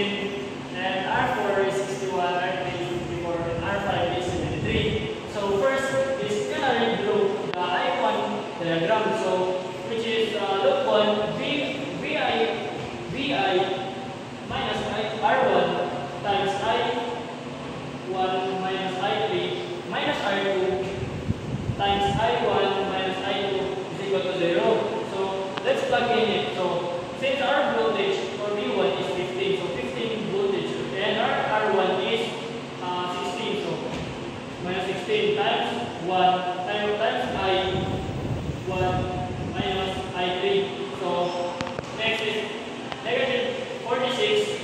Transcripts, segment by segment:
16, and R4 is 61, R3 is 54, and R5 is 73. So first is gonna regroup the I1 diagram. So which is loop 1 VI minus R1 times I1 minus I3 minus R2 times I1 minus I2 is equal to 0. So let's plug in it. So since our voltage for V1 is 15, so 15 voltage, and our R1 is 16, so minus 16 times 1 times I1 minus I3. So next is negative 46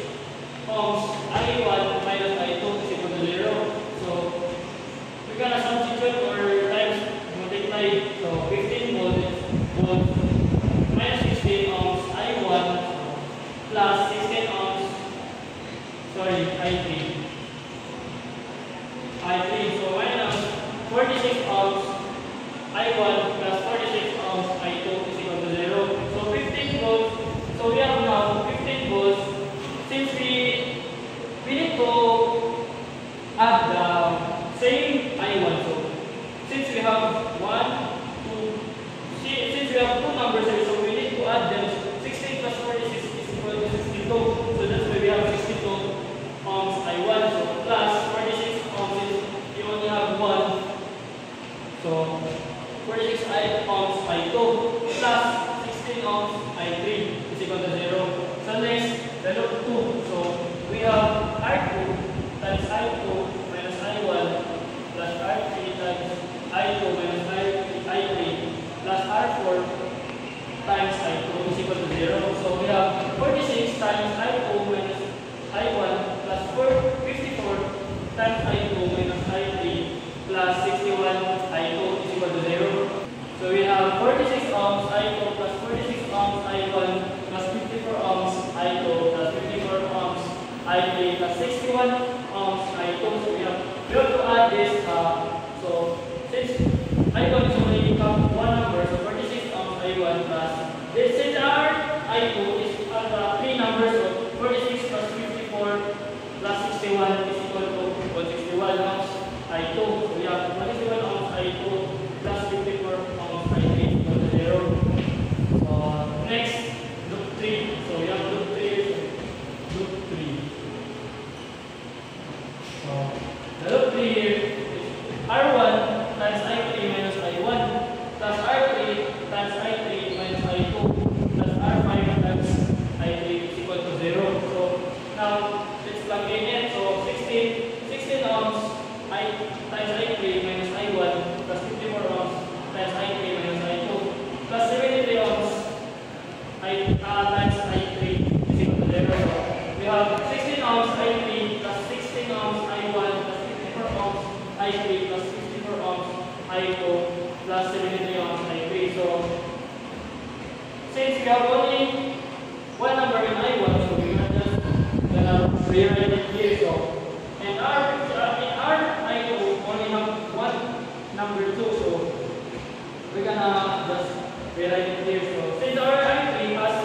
ohms I1 minus I2 is equal to 0. So we're gonna substitute or times multiply. So 15 volts minus 16 ohms I1 plus 16 ohms, sorry, I3. So minus 46 ohms I1 plus 46 ohms I2 is equal to 0. So 15 volts. So we have now 15 volts. Since we need to add the same I1. So since we have 2 numbers here, so we need to add them. 16 plus 46 is equal to 62. So that's why we have 62 ohms I1. So plus 46 ohms is you only have 1. So 46 ohms I2 plus 16 ohms I3 is equal to 0. So next, the loop 2. So we have R2 times I2 minus I1 plus R3 times I2 minus I3 plus R4 times I2 is equal to 0. So we have 46 times I2 minus I1 plus 54 times I2 minus I3 plus 61 I2 is equal to 0. So we have 46 ohms I2 plus 46 ohms I1 plus 54 ohms I2 plus 54 ohms I3 plus 61 ohms I2. So we have to add this. So since I1 is only one number, so 46 ohms I1 plus this. Since our I2 is 3 numbers, so 46 plus 54 plus 61 is equal to 161 ohms I2. So we have 161 ohms I2 plus 54 ohms I3 is equal to 0. So next, loop 3. So we have loop 3. So the loop 3 here is R1 times I3 minus I1 plus R3 times I3 minus I2 plus R5 times I3 is equal to 0. So now let's plug in it. So 16 ohms times I3 minus I1 plus 54 ohms times I3 minus I2 plus 73 ohms times I3 is equal to 0. So we have 16 ohms I3 plus 16 ohms I1 plus 54 ohms I3 plus 54 ohms I2 plus 73 ohms I3. So since we have only one number in I1, so we're just gonna rewrite it here. So and our I2 only have one number 2, so we're gonna just rewrite it here. So since our I3 has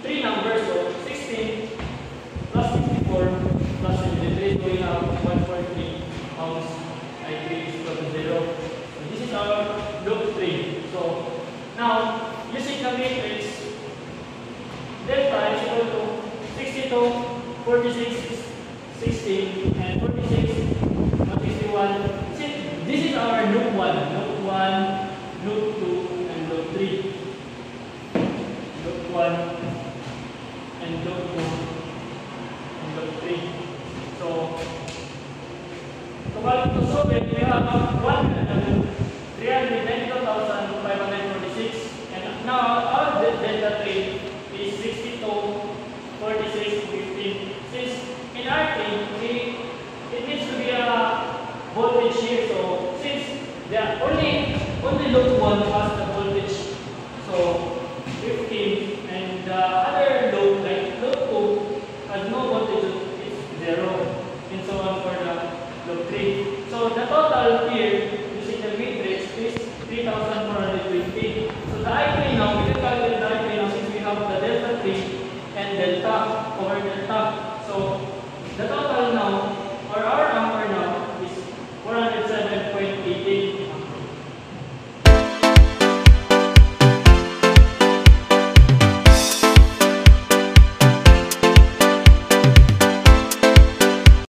3 numbers, so 16 plus 54 plus 73, so we have 143 ohms I3 is equal to 0. So this is our loop 3. So now using the matrix, delta is equal to 62, 46, 16, and 46, 161. This is our loop 1, loop 2, and loop 3. Loop 1 and loop 2 and loop 3. So to solve it, we have 392,546, and now our delta 3 is 62, 46, 15. Since in our case, it needs to be a voltage here. So since the only loop 1 has the voltage, so 15, and the other loop like loop 2 has no voltage, it's 0, and so on for the loop 3. So the total here using the matrix is 3,420. So the I3 now, we can calculate the I3 now since we have the delta 3 and delta delta over delta. So the total now